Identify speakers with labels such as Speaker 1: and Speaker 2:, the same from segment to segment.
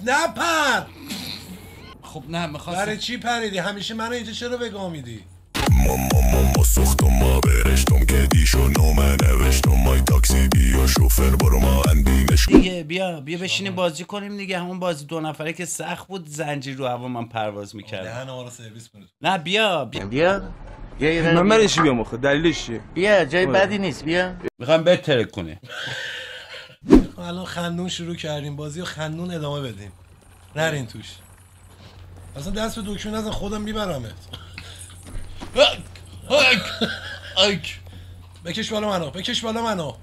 Speaker 1: نپر.
Speaker 2: خب نه میخواستم.
Speaker 1: برای چی پریدی؟ همیشه منو اینجا چرا بگاه میدی؟
Speaker 3: ماما سوختم ما برشتم که دیشو نومه نوشتم مای تاکسی بیا شوفر برو ما اندینش
Speaker 2: دیگه بیا بشینیم بازی کنیم دیگه. همون بازی 2 نفره که سخت بود، زنجیر رو هوا من پرواز میکردم.
Speaker 1: دهن ما رو سرویس کنید.
Speaker 2: نه بیا
Speaker 4: من برش بیام آخه دلیلش چیه؟
Speaker 2: بیا جای بدی نیست. بیا میخوام بهتره کنه.
Speaker 1: الان خندون شروع کردیم بازی و خندون ادامه بدیم. نرین توش. اصلا دست به دکمه نزن خودم میبرمت. بکش بالا منو.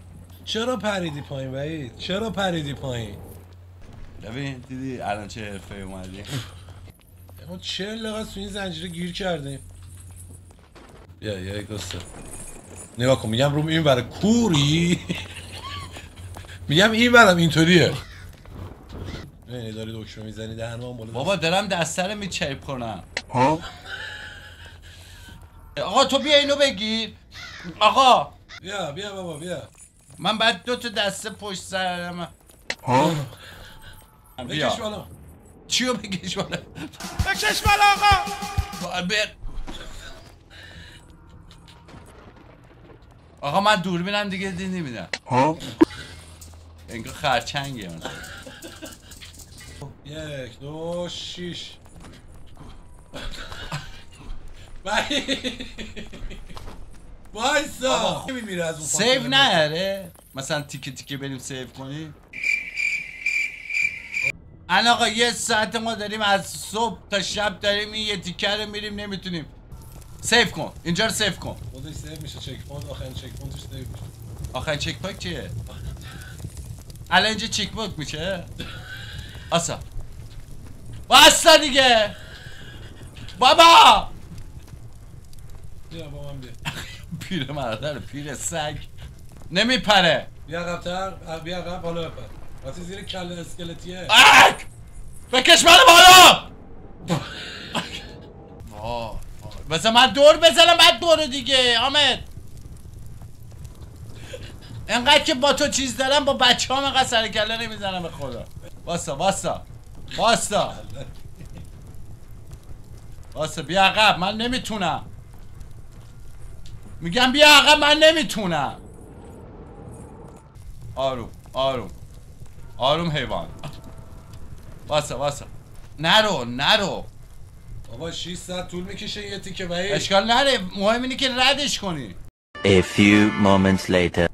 Speaker 1: چرا پریدی پایین وحید؟ چرا پریدی پایین؟
Speaker 2: ببین دیدی الان چه حرفه اومدی؟
Speaker 1: ما 40 دقیقه تو این زنجیره گیر کردیم. بیا یک دوسته نگاه کن. میگم روم این بره کوری. میگم این برم اینطوریه. ببین داری دکمه میزنی دهنم بالا.
Speaker 2: بابا دارم دستر میچیپ کنم. ها آقا تو بیا اینو بگیر. آقا
Speaker 1: بیا بابا بیا.
Speaker 2: من بعد 2 تا دسته پشت سرم.
Speaker 1: ها بکش بالا.
Speaker 2: چیو بکش بالا؟ بکش بالا آقا. آقا من دوربینم دیگه دید نمیدم. ها انگار خرچنگه من.
Speaker 1: 1 2 6 وایسا میمیره از اون.
Speaker 2: سیو نره مثلا تیکه بریم سیو کنیم. الان آقا 1 ساعت ما داریم از صبح تا شب داریم این یه تیکه رو میریم نمیتونیم. سیو کن اینجا رو سیو کن.
Speaker 1: خودش سیو میشه. چک پوینت آخرین چک پوینتش سیو میشه.
Speaker 2: آخرین چک پوینت چیه؟ الان اینجا چک پوینت میشه. واسه دیگه بابا.
Speaker 1: بیا با من بیا.
Speaker 2: پیر مرادر پیر سگ نمیپره.
Speaker 1: بیا عقب‌تر. بیا عقب بالا بپر. واسه زیر کله اسکلتیه.
Speaker 2: بکش منو بالا. بس من دور بزنم بعد دور دیگه. حامد انقدر که با تو چیز دارم با بچه هم انقدر سر کله نمیزنم به خدا. واسه بیا عقب. من نمیتونم. میگم بیا عقب من نمیتونم. آروم حیوان. واسه نرو
Speaker 1: بابا 6 ساعت طول میکشه یه تیکه وحید.
Speaker 2: اشکال نره مهم اینه که ردش کنی.
Speaker 5: A few moments later.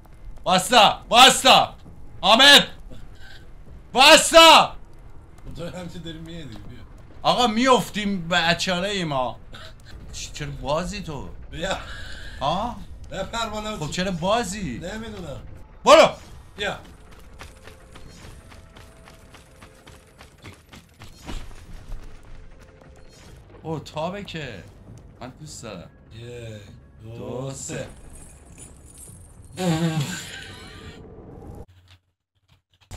Speaker 2: واستا حامد واستا.
Speaker 1: تو همچه داری میادی. بیا
Speaker 2: آقا میافتیم به اچاره ما. چرا بازی تو؟
Speaker 1: بیا بپر بالا.
Speaker 2: خب چرا بازی؟
Speaker 1: نمیدونم.
Speaker 2: برو
Speaker 1: بیا
Speaker 2: تابه که من دوست دارم.
Speaker 1: 1 2 3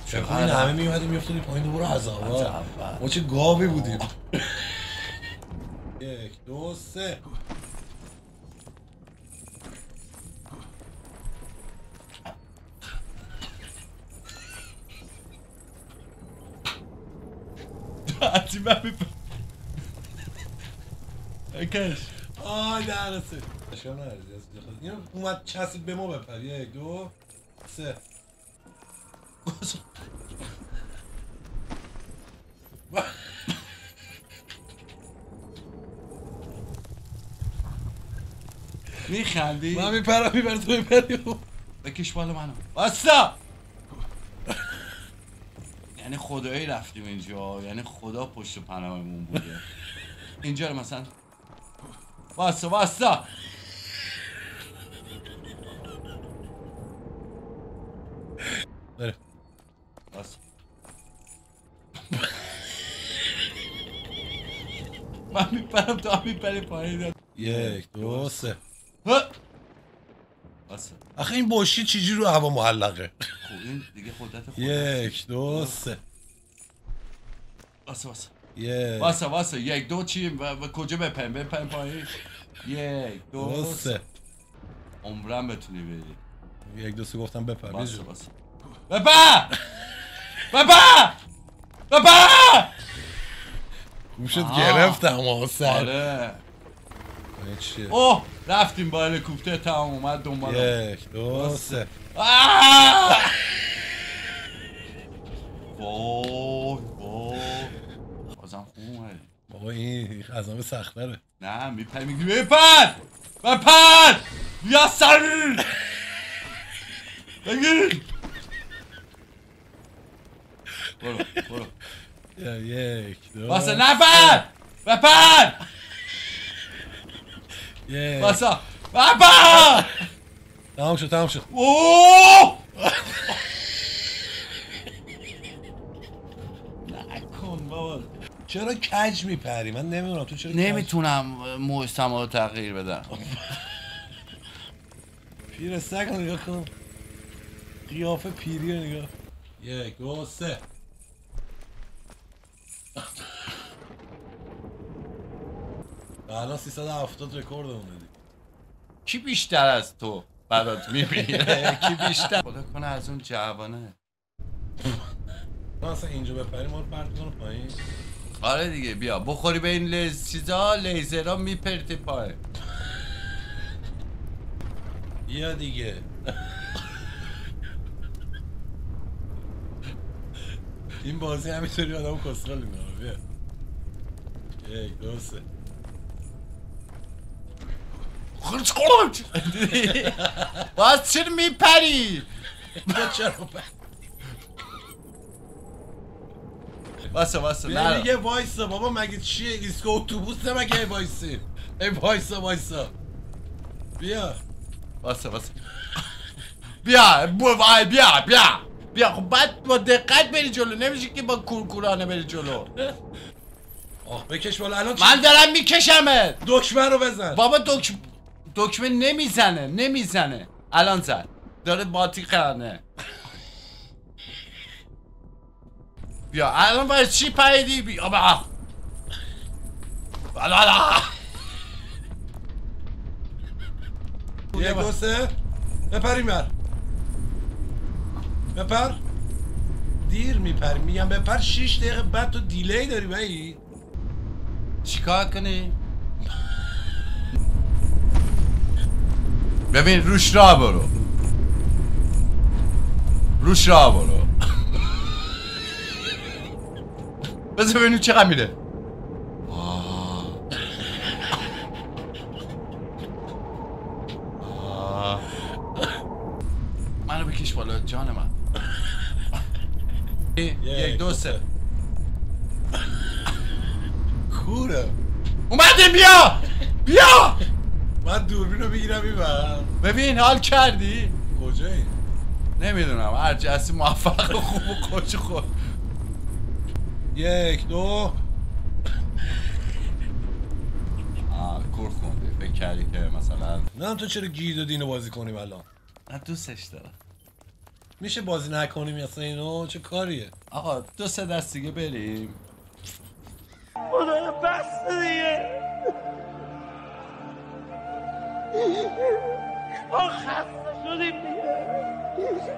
Speaker 1: چرا این همه میومدیم میافتادی پایین دوباره عذابا. ما چه گاوی بودیم. 1 2 3
Speaker 2: کش
Speaker 1: دهنسه اشکال نداره. اینو اومد چسبید به ما بپر. 1 2 3
Speaker 2: میخندی؟
Speaker 1: من میپرم تو میپری.
Speaker 2: بکش بالا منو. واستا یعنی خدایی رفتیم اینجا. یعنی خدا پشت پناهمون بوده. اینجا رو مثلا واستا
Speaker 1: بره.
Speaker 2: من میپرم تو هم میپری پایین.
Speaker 1: 1 2 3
Speaker 2: واسه
Speaker 1: آخه این بوشی چیجی رو هوا معلقه.
Speaker 2: خب این دیگه قدرت خود.
Speaker 1: 1 2 3
Speaker 2: واسه 1 2 چی و کجا بپریم پایین. 1 2 3 عمرم بتونی بری.
Speaker 1: 1 2 3 گفتم بپر.
Speaker 2: بپر
Speaker 1: میشد گرفتم سر.
Speaker 2: آره
Speaker 1: چیه؟
Speaker 2: اوه رفتیم با هلیکوپتر تمام اومد دنبال
Speaker 1: 1 2 3
Speaker 2: وای بازم خوب اومدی
Speaker 1: بابا این از همه سخت‌تره.
Speaker 2: نه میپر میگی بپر بیا سر بگیر برو
Speaker 1: 1 2
Speaker 2: واسه نپر بپر واسه بپر
Speaker 1: تمام شد
Speaker 2: اوه نکن بابا
Speaker 1: چرا کج میپری؟ من نمیدونم تو چرا
Speaker 2: نمیتونم محسن رو تغییر بدم.
Speaker 1: پیر سگ رو نگاه کن، قیافه پیری رو نگاه. 1 2 3 الان 370 رکورد اومدی.
Speaker 2: کی بیشتر از تو برات میبینه؟ کی بیشتر؟ خدا کنه از اون جوانه.
Speaker 1: من اصلا اینجا بپری ما رو پرت کنه پایین.
Speaker 2: آره دیگه بیا بخوری به این چیزا لیزرها میپرتی پای.
Speaker 1: بیا دیگه. این بازی همینطوری آدم کسخل میکنه. بیا 1 2 3
Speaker 2: خرج خرج باز چرا میپری؟
Speaker 1: چرا
Speaker 2: واسه
Speaker 1: بیا
Speaker 2: نه
Speaker 1: دیگه وایسا بابا، مگه چیه ایسکو اتوبوسه مگه وایسی؟ ای وایسا بیا
Speaker 2: واسه بیا خب بعد با دقت بری جلو، نمیشه که با کورکورانه بری جلو.
Speaker 1: آه بکش بالا الان.
Speaker 2: من دارم میکشمت.
Speaker 1: دکمه رو بزن
Speaker 2: بابا دکمه نمیزنه الان زد داره باتی خرنه. بیا الان برای چی پریدی؟ بیا با
Speaker 1: یه 2 3 بپریم بپر دیر میپری، میگم بپر 6 دقیقه بعد تو دیلی داری بایی.
Speaker 2: چیکار کنی؟ ببین روش راه برو بذار ببینیم چقدر میره. منو بکش بالا جان من. 1 2 3
Speaker 1: کوره
Speaker 2: اومدیم بیا
Speaker 1: من دوربین رو بگیرم میبرم.
Speaker 2: ببین حال کردی؟
Speaker 1: کجایی؟
Speaker 2: نمیدونم هر جسی موفق و خوب و خوش خود.
Speaker 1: 1 2
Speaker 2: کور خوندی فکر کردی که مثلا
Speaker 1: نه تو چرا گید و دینو بازی کنیم الان؟
Speaker 2: من دوستش دارم.
Speaker 1: میشه بازی نکنیم اصلا اینو؟ چه کاریه؟
Speaker 2: آقا 2-3 دست دیگه بریم.
Speaker 4: خدایا بس دیگه. آخ خسته شدیم دیگه.